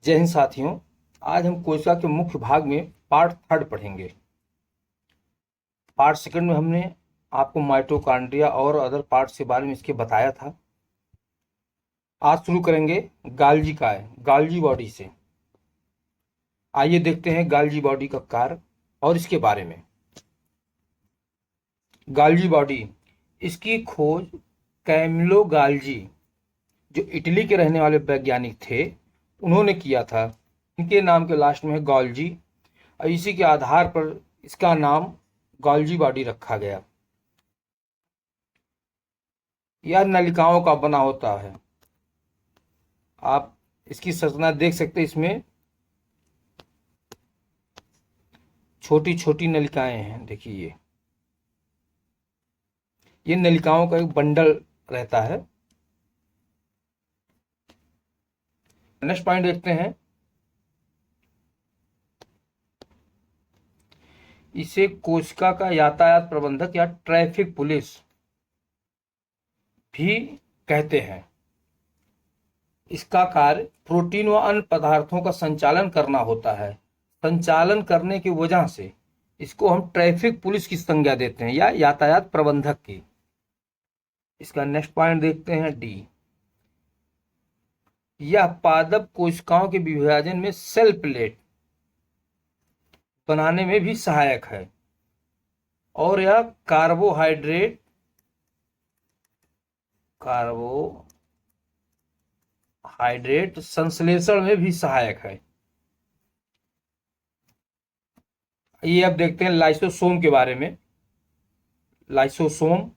जय हिंद साथियों। आज हम कोशिका के मुख्य भाग में पार्ट थर्ड पढ़ेंगे। पार्ट सेकंड में हमने आपको माइटोकॉन्ड्रिया और अदर पार्ट्स के बारे में इसके बताया था। आज शुरू करेंगे गाल्जी बॉडी से। आइए देखते हैं गाल्जी बॉडी का कार्य और इसके बारे में। गाल्जी बॉडी, इसकी खोज कैमिलो गाल्जी, जो इटली के रहने वाले वैज्ञानिक थे, उन्होंने किया था। इनके नाम के लास्ट में है गॉल्जी और इसी के आधार पर इसका नाम गॉल्जी बॉडी रखा गया। यह नलिकाओं का बना होता है। आप इसकी संरचना देख सकते हैं। इसमें छोटी छोटी नलिकाएं हैं। देखिए, ये नलिकाओं का एक बंडल रहता है। नेक्स्ट पॉइंट देखते हैं। इसे कोशिका का यातायात प्रबंधक या ट्रैफिक पुलिस भी कहते हैं। इसका कार्य प्रोटीन व अन्य पदार्थों का संचालन करना होता है। संचालन करने की वजह से इसको हम ट्रैफिक पुलिस की संज्ञा देते हैं या यातायात प्रबंधक की। इसका नेक्स्ट पॉइंट देखते हैं, डी। यह पादप कोशिकाओं के विभाजन में सेल प्लेट बनाने में भी सहायक है और यह कार्बोहाइड्रेट संश्लेषण में भी सहायक है। ये अब देखते हैं लाइसोसोम के बारे में। लाइसोसोम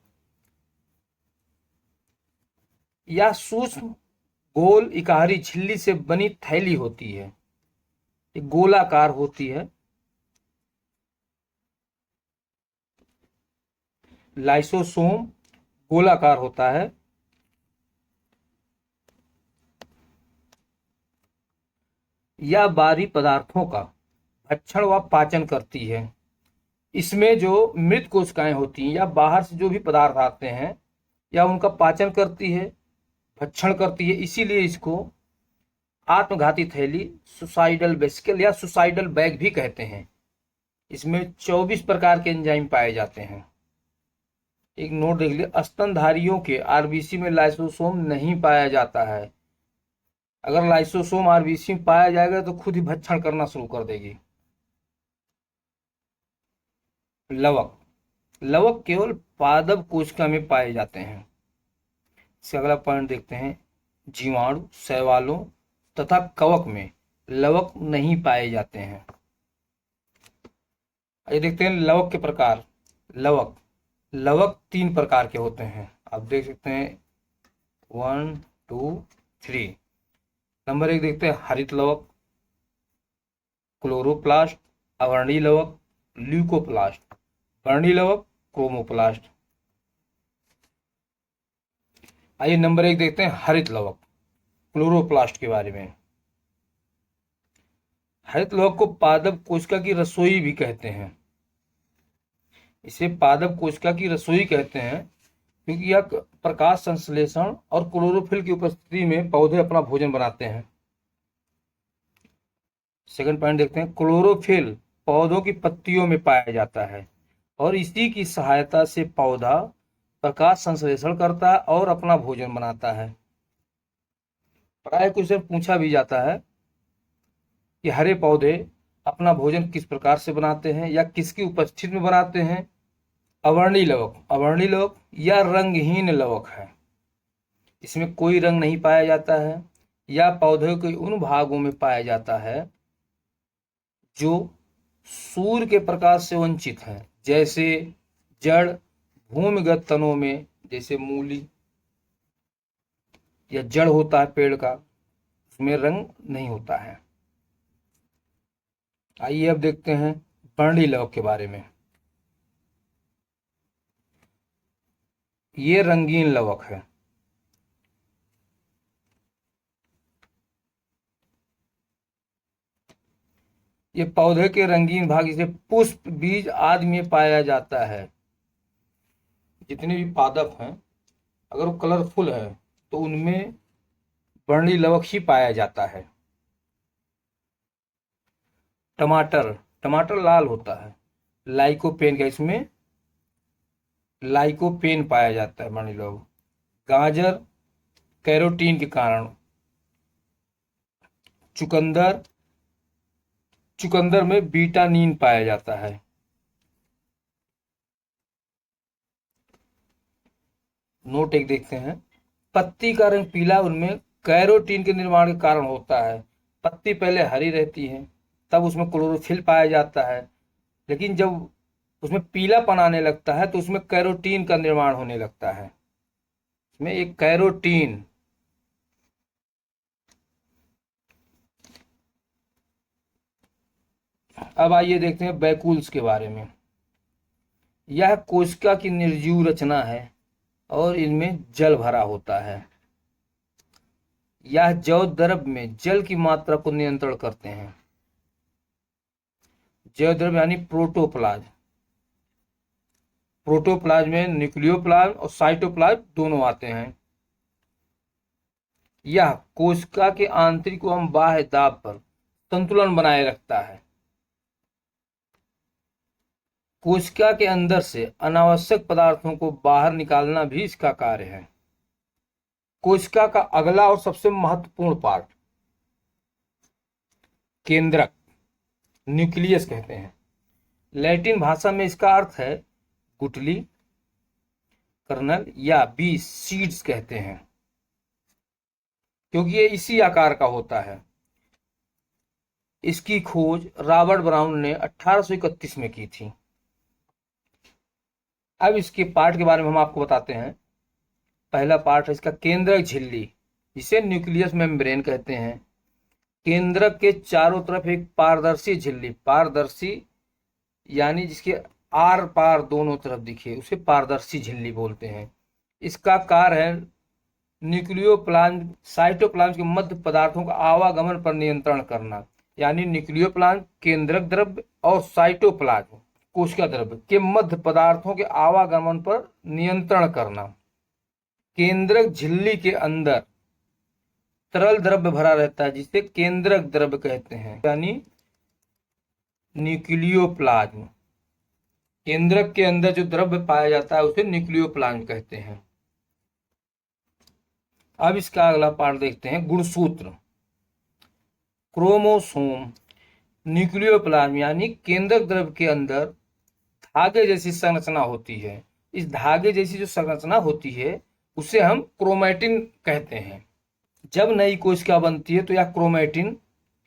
या सूक्ष्म गोल इकाहरी झिल्ली से बनी थैली होती है। ये गोलाकार होती है। लाइसोसोम गोलाकार होता है। यह बाहरी पदार्थों का भक्षण व पाचन करती है। इसमें जो मृत कोशिकाएं होती हैं या बाहर से जो भी पदार्थ आते हैं या उनका पाचन करती है, भक्षण करती है। इसीलिए इसको आत्मघाती थैली, सुसाइडल वेसिकल या सुसाइडल बैग भी कहते हैं। इसमें 24 प्रकार के एंजाइम पाए जाते हैं। एक नोट देख लीजिए, स्तनधारियों के आरबीसी में लाइसोसोम नहीं पाया जाता है। अगर लाइसोसोम आरबीसी में पाया जाएगा तो खुद ही भक्षण करना शुरू कर देगी। लवक केवल पादप कोशिका में पाए जाते हैं। इसका अगला पॉइंट देखते हैं, जीवाणु, शैवालों तथा कवक में लवक नहीं पाए जाते हैं। ये देखते हैं लवक के प्रकार। लवक 3 प्रकार के होते हैं। आप देख सकते हैं 1 2 3। नंबर 1 देखते हैं हरित लवक, क्लोरोप्लास्ट, अवर्णीय लवक, ल्यूकोप्लास्ट, वर्णीय लवक, क्रोमोप्लास्ट। आइए नंबर 1 देखते हैं हरित लवक, क्लोरोप्लास्ट के बारे में। हरित लवक को पादप कोशिका की रसोई भी कहते हैं। इसे पादप कोशिका की रसोई कहते हैं क्योंकि यह प्रकाश संश्लेषण और क्लोरोफिल की उपस्थिति में पौधे अपना भोजन बनाते हैं। सेकंड पॉइंट देखते हैं, क्लोरोफिल पौधों की पत्तियों में पाया जाता है और इसी की सहायता से पौधा प्रकाश संश्लेषण करता है और अपना भोजन बनाता है। प्राय क्वेश्चन पूछा भी जाता है कि हरे पौधे अपना भोजन किस प्रकार से बनाते हैं या किसकी उपस्थिति में बनाते हैं। अवर्णीय लवक या रंगहीन लवक है। इसमें कोई रंग नहीं पाया जाता है या पौधे के उन भागों में पाया जाता है जो सूर्य के प्रकाश से वंचित हैं, जैसे जड़, भूमिगत तनों में जैसे मूली या जड़ होता है पेड़ का, उसमें रंग नहीं होता है। आइए अब देखते हैं वर्णीय लवक के बारे में। ये रंगीन लवक है। ये पौधे के रंगीन भाग, इसे पुष्प, बीज आदि में पाया जाता है। जितने भी पादप हैं अगर वो कलरफुल है तो उनमें वर्णीय लवक ही पाया जाता है। टमाटर, टमाटर लाल होता है, लाइकोपेन का इसमें लाइकोपेन पाया जाता है, मान लो। गाजर कैरोटीन के कारण। चुकंदर, चुकंदर में बीटानीन पाया जाता है। नोट एक देखते हैं, पत्ती का रंग पीला उनमें कैरोटीन के निर्माण के कारण होता है। पत्ती पहले हरी रहती है, तब उसमें क्लोरोफिल पाया जाता है, लेकिन जब उसमें पीलापन आने लगता है तो उसमें कैरोटीन का निर्माण होने लगता है। इसमें एक कैरोटीन। अब आइए देखते हैं वैक्यूल्स के बारे में। यह कोशिका की निर्जीव रचना है और इनमें जल भरा होता है। यह जैव द्रव्य में जल की मात्रा को नियंत्रण करते हैं। जैव द्रव्य यानी प्रोटोप्लाज्म। प्रोटोप्लाज्म में न्यूक्लियोप्लाज्म और साइटोप्लाज्म दोनों आते हैं। यह कोशिका के आंतरिक एवं बाह्य दाब पर संतुलन बनाए रखता है। कोशिका के अंदर से अनावश्यक पदार्थों को बाहर निकालना भी इसका कार्य है। कोशिका का अगला और सबसे महत्वपूर्ण पार्ट केंद्रक, न्यूक्लियस कहते हैं। लैटिन भाषा में इसका अर्थ है गुठली, कर्नल या बीज, सीड्स कहते हैं, क्योंकि ये इसी आकार का होता है। इसकी खोज रॉबर्ट ब्राउन ने 1831 में की थी। अब इसके पार्ट के बारे में हम आपको बताते हैं। पहला पार्ट है इसका केंद्रक झिल्ली, जिसे न्यूक्लियस मेम्ब्रेन कहते हैं। केंद्रक के चारों तरफ एक पारदर्शी झिल्ली, पारदर्शी यानी जिसके आर पार दोनों तरफ दिखे, उसे पारदर्शी झिल्ली बोलते हैं। इसका कार्य है न्यूक्लियोप्लाज्म साइटोप्लाज्म के मध्य पदार्थों का आवागमन पर नियंत्रण करना। यानी न्यूक्लियोप्लाज्म केंद्रक द्रव्य और साइटोप्लाज्म कोशिका द्रव्य के मध्य पदार्थों के आवागमन पर नियंत्रण करना। केंद्रक झिल्ली के अंदर तरल द्रव्य भरा रहता है, जिसे केंद्रक द्रव्य कहते हैं, यानी न्यूक्लियोप्लाज्म। केंद्रक के अंदर जो द्रव्य पाया जाता है उसे न्यूक्लियोप्लाज्म कहते हैं। अब इसका अगला पार्ट देखते हैं, गुणसूत्र। क्रोमोसोम न्यूक्लियोप्लाज्म यानी केंद्रक द्रव्य के अंदर धागे जैसी संरचना होती है। इस धागे जैसी जो संरचना होती है उसे हम क्रोमैटिन कहते हैं। जब नई कोशिका बनती है तो यह क्रोमैटिन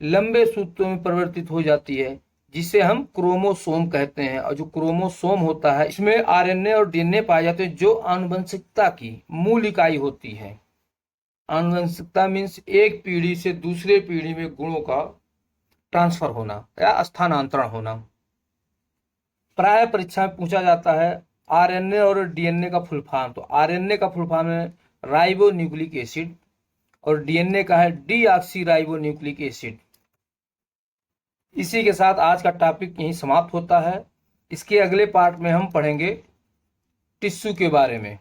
लंबे सूत्रों में परिवर्तित हो जाती है, जिसे हम क्रोमोसोम कहते हैं। और जो क्रोमोसोम होता है इसमें आरएनए और डीएनए पाए जाते हैं, जो आनुवंशिकता की मूल इकाई होती है। आनुवंशिकता मीन्स एक पीढ़ी से दूसरे पीढ़ी में गुणों का ट्रांसफर होना या स्थानांतरण होना। प्राय परीक्षा में पूछा जाता है आरएनए और डीएनए का फुल फॉर्म। तो आरएनए का फुल फॉर्म है राइबो न्यूक्लिक एसिड और डीएनए का है डीऑक्सी राइबो न्यूक्लिक एसिड। इसी के साथ आज का टॉपिक यहीं समाप्त होता है। इसके अगले पार्ट में हम पढ़ेंगे टिश्यू के बारे में।